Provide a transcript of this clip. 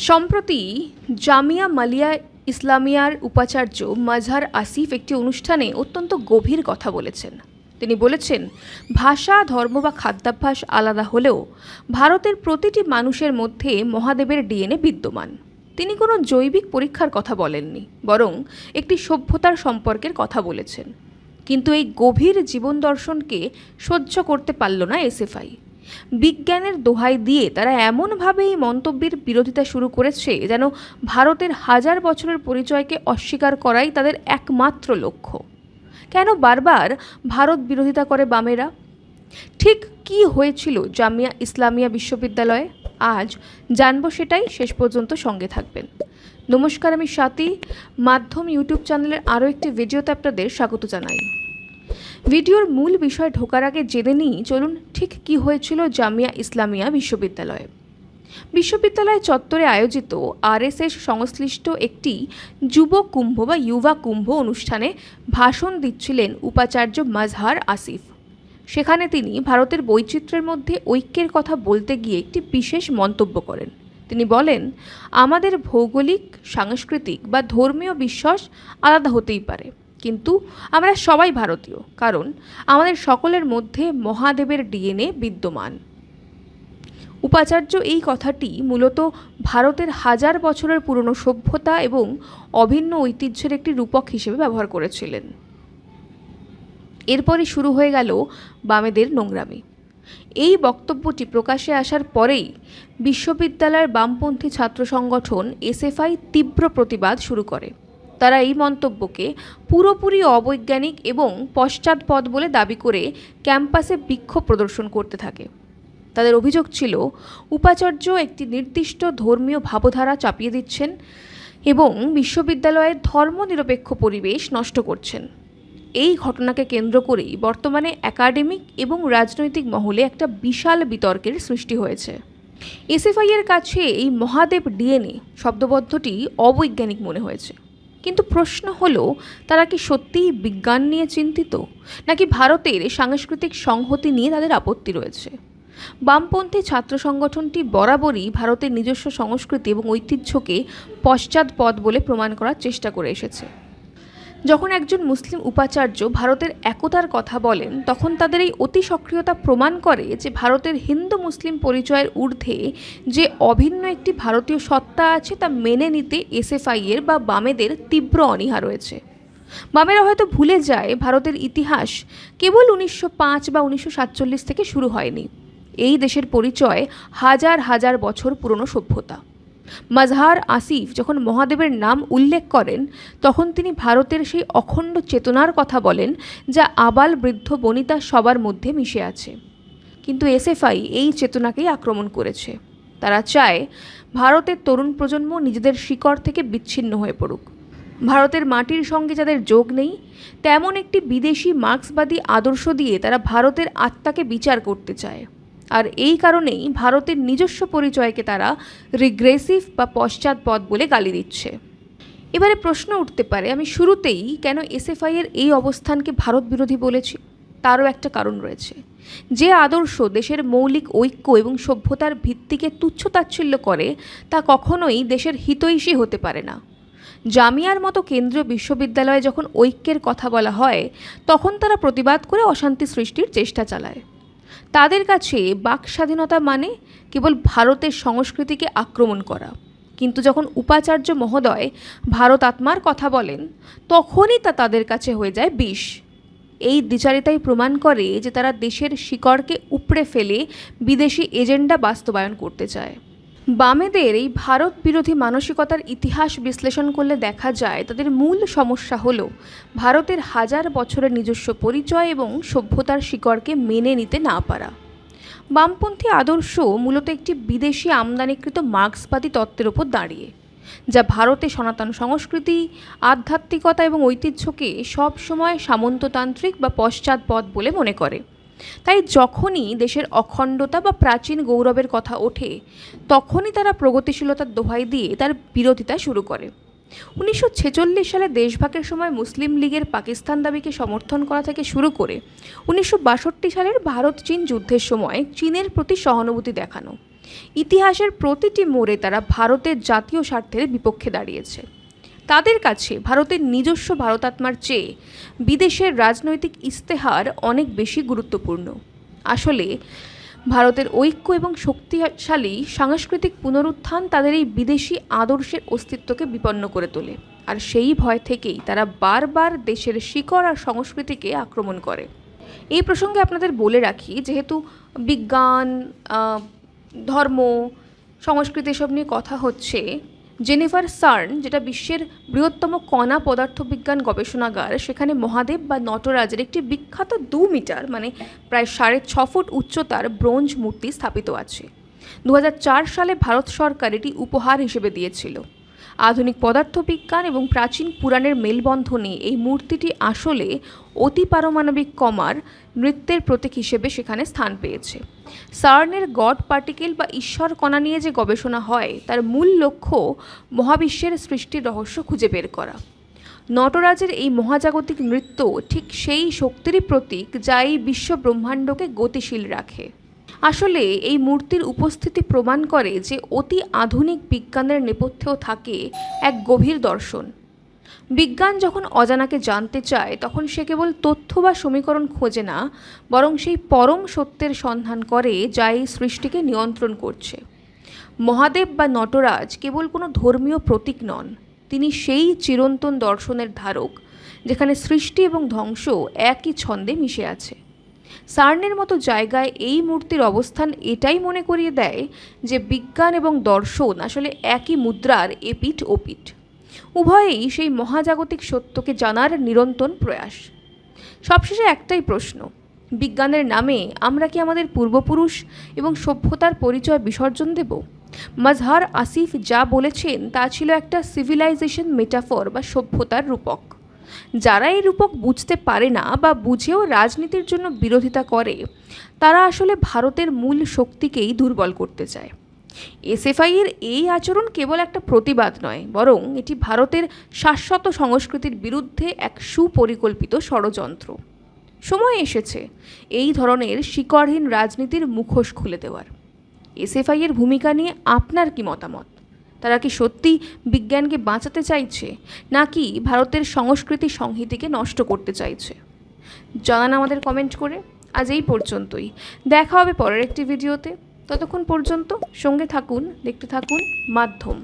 সম্প্রতি জামিয়া মালিয়া ইসলামিয়ার উপাচার্য মাজহার আসিফ একটি অনুষ্ঠানে অত্যন্ত গভীর কথা বলেছেন। তিনি বলেছেন, ভাষা, ধর্ম বা খাদ্যাভ্যাস আলাদা হলেও ভারতের প্রতিটি মানুষের মধ্যে মহাদেবের ডিএনএ বিদ্যমান। তিনি কোনো জৈবিক পরীক্ষার কথা বলেননি, বরং একটি সভ্যতার সম্পর্কের কথা বলেছেন। কিন্তু এই গভীর জীবন দর্শনকে সহ্য করতে পারল না এসএফআই। বিজ্ঞানের দোহাই দিয়ে তারা এমনভাবে এই মন্তব্যের বিরোধিতা শুরু করেছে যেন ভারতের হাজার বছরের পরিচয়কে অস্বীকার করাই তাদের একমাত্র লক্ষ্য। কেন বারবার ভারত বিরোধিতা করে বামেরা? ঠিক কী হয়েছিল জামিয়া ইসলামিয়া বিশ্ববিদ্যালয়ে? আজ জানবো সেটাই, শেষ পর্যন্ত সঙ্গে থাকবেন। নমস্কার, আমি স্বাতী। মাধ্যম ইউটিউব চ্যানেলের আরও একটি ভিডিওতে আপনাদের স্বাগত জানাই। ভিডিওর মূল বিষয় ঢোকার আগে জেনে নিই, চলুন ঠিক কী হয়েছিল জামিয়া ইসলামিয়া বিশ্ববিদ্যালয়ে। বিশ্ববিদ্যালয় চত্বরে আয়োজিত আরএসএস সংশ্লিষ্ট একটি যুব কুম্ভ বা ইউবা কুম্ভ অনুষ্ঠানে ভাষণ দিচ্ছিলেন উপাচার্য মাজহার আসিফ। সেখানে তিনি ভারতের বৈচিত্র্যের মধ্যে ঐক্যের কথা বলতে গিয়ে একটি বিশেষ মন্তব্য করেন। তিনি বলেন, আমাদের ভৌগোলিক, সাংস্কৃতিক বা ধর্মীয় বিশ্বাস আলাদা হতেই পারে, কিন্তু আমরা সবাই ভারতীয়, কারণ আমাদের সকলের মধ্যে মহাদেবের ডিএনএ বিদ্যমান। উপাচার্য এই কথাটি মূলত ভারতের হাজার বছরের পুরনো সভ্যতা এবং অভিন্ন ঐতিহ্যের একটি রূপক হিসেবে ব্যবহার করেছিলেন। এরপরই শুরু হয়ে গেল বামেদের নোংরামি। এই বক্তব্যটি প্রকাশ্যে আসার পরেই বিশ্ববিদ্যালয়ের বামপন্থী ছাত্র সংগঠন এসএফআই তীব্র প্রতিবাদ শুরু করে। তারা এই মন্তব্যকে পুরোপুরি অবৈজ্ঞানিক এবং পশ্চাৎপদ বলে দাবি করে ক্যাম্পাসে বিক্ষোভ প্রদর্শন করতে থাকে। তাদের অভিযোগ ছিল, উপাচার্য একটি নির্দিষ্ট ধর্মীয় ভাবধারা চাপিয়ে দিচ্ছেন এবং বিশ্ববিদ্যালয়ের ধর্মনিরপেক্ষ পরিবেশ নষ্ট করছেন। এই ঘটনাকে কেন্দ্র করেই বর্তমানে একাডেমিক এবং রাজনৈতিক মহলে একটা বিশাল বিতর্কের সৃষ্টি হয়েছে। এসএফআই-এর কাছে এই মহাদেব ডিএনএ শব্দবদ্ধটি অবৈজ্ঞানিক মনে হয়েছে। কিন্তু প্রশ্ন হলো, তারা কি সত্যিই বিজ্ঞান নিয়ে চিন্তিত, নাকি ভারতের সাংস্কৃতিক সংহতি নিয়ে তাদের আপত্তি রয়েছে? বামপন্থী ছাত্র সংগঠনটি বরাবরই ভারতের নিজস্ব সংস্কৃতি এবং ঐতিহ্যকে পশ্চাৎপদ বলে প্রমাণ করার চেষ্টা করে এসেছে। যখন একজন মুসলিম উপাচার্য ভারতের একতার কথা বলেন, তখন তাদের এই অতি সক্রিয়তা প্রমাণ করে যে ভারতের হিন্দু মুসলিম পরিচয়ের ঊর্ধ্বে যে অভিন্ন একটি ভারতীয় সত্তা আছে তা মেনে নিতে এসএফআই-এর বা বামেদের তীব্র অনীহা রয়েছে। বামেরা হয়তো ভুলে যায়, ভারতের ইতিহাস কেবল 1905 বা 1947 থেকে শুরু হয়নি। এই দেশের পরিচয় হাজার হাজার বছর পুরনো সভ্যতা। মাজহার আসিফ যখন মহাদেবের নাম উল্লেখ করেন, তখন তিনি ভারতের সেই অখণ্ড চেতনার কথা বলেন যা আবাল বৃদ্ধ বনিতা সবার মধ্যে মিশে আছে। কিন্তু এসএফআই এই চেতনাকেই আক্রমণ করেছে। তারা চায় ভারতের তরুণ প্রজন্ম নিজেদের শিকড় থেকে বিচ্ছিন্ন হয়ে পড়ুক। ভারতের মাটির সঙ্গে যাদের যোগ নেই, তেমন একটি বিদেশি মার্ক্সবাদী আদর্শ দিয়ে তারা ভারতের আত্মাকে বিচার করতে চায়। আর এই কারণেই ভারতের নিজস্ব পরিচয়কে তারা রিগ্রেসিভ বা পশ্চাৎপদ বলে গালি দিচ্ছে। এবারে প্রশ্ন উঠতে পারে, আমি শুরুতেই কেন এসএফআই-এর এই অবস্থানকে ভারত বিরোধী বলেছি? তারও একটা কারণ রয়েছে। যে আদর্শ দেশের মৌলিক ঐক্য এবং সভ্যতার ভিত্তিকে তুচ্ছতাচ্ছিল্য করে, তা কখনোই দেশের হিতৈষী হতে পারে না। জামিয়ার মতো কেন্দ্রীয় বিশ্ববিদ্যালয়ে যখন ঐক্যের কথা বলা হয়, তখন তারা প্রতিবাদ করে অশান্তি সৃষ্টির চেষ্টা চালায়। তাদের কাছে বাক স্বাধীনতা মানে কেবল ভারতের সংস্কৃতিকে আক্রমণ করা। কিন্তু যখন উপাচার্য মহোদয় ভারত আত্মার কথা বলেন, তখনই তা তাদের কাছে হয়ে যায় বিষ। এই দ্বিচারিতাই প্রমাণ করে যে তারা দেশের শিকড়কে উপড়ে ফেলে বিদেশি এজেন্ডা বাস্তবায়ন করতে চায়। বামেদের এই ভারত বিরোধী মানসিকতার ইতিহাস বিশ্লেষণ করলে দেখা যায়, তাদের মূল সমস্যা হলো ভারতের হাজার বছরের নিজস্ব পরিচয় এবং সভ্যতার শিকড়কে মেনে নিতে না পারা। বামপন্থী আদর্শ মূলত একটি বিদেশি আমদানিকৃত মার্ক্সবাদী তত্ত্বের ওপর দাঁড়িয়ে, যা ভারতে সনাতন সংস্কৃতি, আধ্যাত্মিকতা এবং ঐতিহ্যকে সবসময় সামন্ততান্ত্রিক বা পশ্চাৎপদ বলে মনে করে। তাই যখনই দেশের অখণ্ডতা বা প্রাচীন গৌরবের কথা ওঠে, তখনই তারা প্রগতিশীলতার দোহাই দিয়ে তার বিরোধিতা শুরু করে। 1946 সালে দেশভাগের সময় মুসলিম লীগের পাকিস্তান দাবিকে সমর্থন করা থেকে শুরু করে 1962 সালের ভারত চীন যুদ্ধের সময় চীনের প্রতি সহানুভূতি দেখানো ইতিহাসের প্রতিটি মোড়ে তারা ভারতের জাতীয় স্বার্থের বিপক্ষে দাঁড়িয়েছে। তাদের কাছে ভারতের নিজস্ব ভারতাত্মার চেয়ে বিদেশের রাজনৈতিক ইস্তেহার অনেক বেশি গুরুত্বপূর্ণ। আসলে ভারতের ঐক্য এবং শক্তিশালী সাংস্কৃতিক পুনরুত্থান তাদের এই বিদেশি আদর্শের অস্তিত্বকে বিপন্ন করে তোলে, আর সেই ভয় থেকেই তারা বারবার দেশের শিকড় আর সংস্কৃতিকে আক্রমণ করে। এই প্রসঙ্গে আপনাদের বলে রাখি, যেহেতু বিজ্ঞান, ধর্ম, সংস্কৃতি এসব নিয়ে কথা হচ্ছে, জেনেভার সার্ন, যেটা বিশ্বের বৃহত্তম কণা পদার্থবিজ্ঞান গবেষণাগার, সেখানে মহাদেব বা নটরাজের একটি বিখ্যাত 2 মিটার মানে প্রায় 6.5 ফুট উচ্চতার ব্রোঞ্জ মূর্তি স্থাপিত আছে। 2004 সালে ভারত সরকার এটি উপহার হিসেবে দিয়েছিল। আধুনিক পদার্থবিজ্ঞান এবং প্রাচীন পুরাণের মেলবন্ধনে এই মূর্তিটি আসলে অতিপারমাণবিক কণার নৃত্যের প্রতীক হিসেবে সেখানে স্থান পেয়েছে। সার্নের গড পার্টিকেল বা ঈশ্বর কণা নিয়ে যে গবেষণা হয় তার মূল লক্ষ্য মহাবিশ্বের সৃষ্টির রহস্য খুঁজে বের করা। নটরাজের এই মহাজাগতিক নৃত্য ঠিক সেই শক্তিরই প্রতীক যা এই বিশ্ব ব্রহ্মাণ্ডকে গতিশীল রাখে। আসলে এই মূর্তির উপস্থিতি প্রমাণ করে যে অতি আধুনিক বিজ্ঞানের নেপথ্যেও থাকে এক গভীর দর্শন। বিজ্ঞান যখন অজানাকে জানতে চায় তখন সে কেবল তথ্য বা সমীকরণ খোঁজে না, বরং সেই পরম সত্যের সন্ধান করে যা এই সৃষ্টিকে নিয়ন্ত্রণ করছে। মহাদেব বা নটরাজ কেবল কোনো ধর্মীয় প্রতীক নন, তিনি সেই চিরন্তন দর্শনের ধারক যেখানে সৃষ্টি এবং ধ্বংস একই ছন্দে মিশে আছে। সার্নের মতো জায়গায় এই মূর্তির অবস্থান এটাই মনে করিয়ে দেয় যে বিজ্ঞান এবং দর্শন আসলে একই মুদ্রার এপিঠ ওপিঠ, উভয়েই সেই মহাজাগতিক সত্যকে জানার নিরন্তর প্রয়াস। সবশেষে একটাই প্রশ্ন, বিজ্ঞানের নামে আমরা কি আমাদের পূর্বপুরুষ এবং সভ্যতার পরিচয় বিসর্জন দেব? মাজহার আসিফ যা বলেছেন তা ছিল একটা সিভিলাইজেশন মেটাফর বা সভ্যতার রূপক। যারা এই রূপক বুঝতে পারে না বা বুঝেও রাজনীতির জন্য বিরোধিতা করে, তারা আসলে ভারতের মূল শক্তিকেই দুর্বল করতে চায়। এসএফআই-এর এই আচরণ কেবল একটা প্রতিবাদ নয়, বরং এটি ভারতের শাশ্বত সংস্কৃতির বিরুদ্ধে এক সুপরিকল্পিত ষড়যন্ত্র। সময় এসেছে এই ধরনের শিকড়হীন রাজনীতির মুখোশ খুলে দেওয়ার। এসএফআই-এর ভূমিকা নিয়ে আপনার কি মতামত? তারা কি সত্যি বিজ্ঞানকে বাঁচাতে চাইছে, নাকি ভারতের সংস্কৃতি সংহিতিকে নষ্ট করতে চাইছে? জানান আমাদের কমেন্ট করে। আজ এই পর্যন্তই, দেখা হবে পরের একটি ভিডিওতে। ততক্ষণ পর্যন্ত সঙ্গে থাকুন, দেখতে থাকুন মাধ্যম।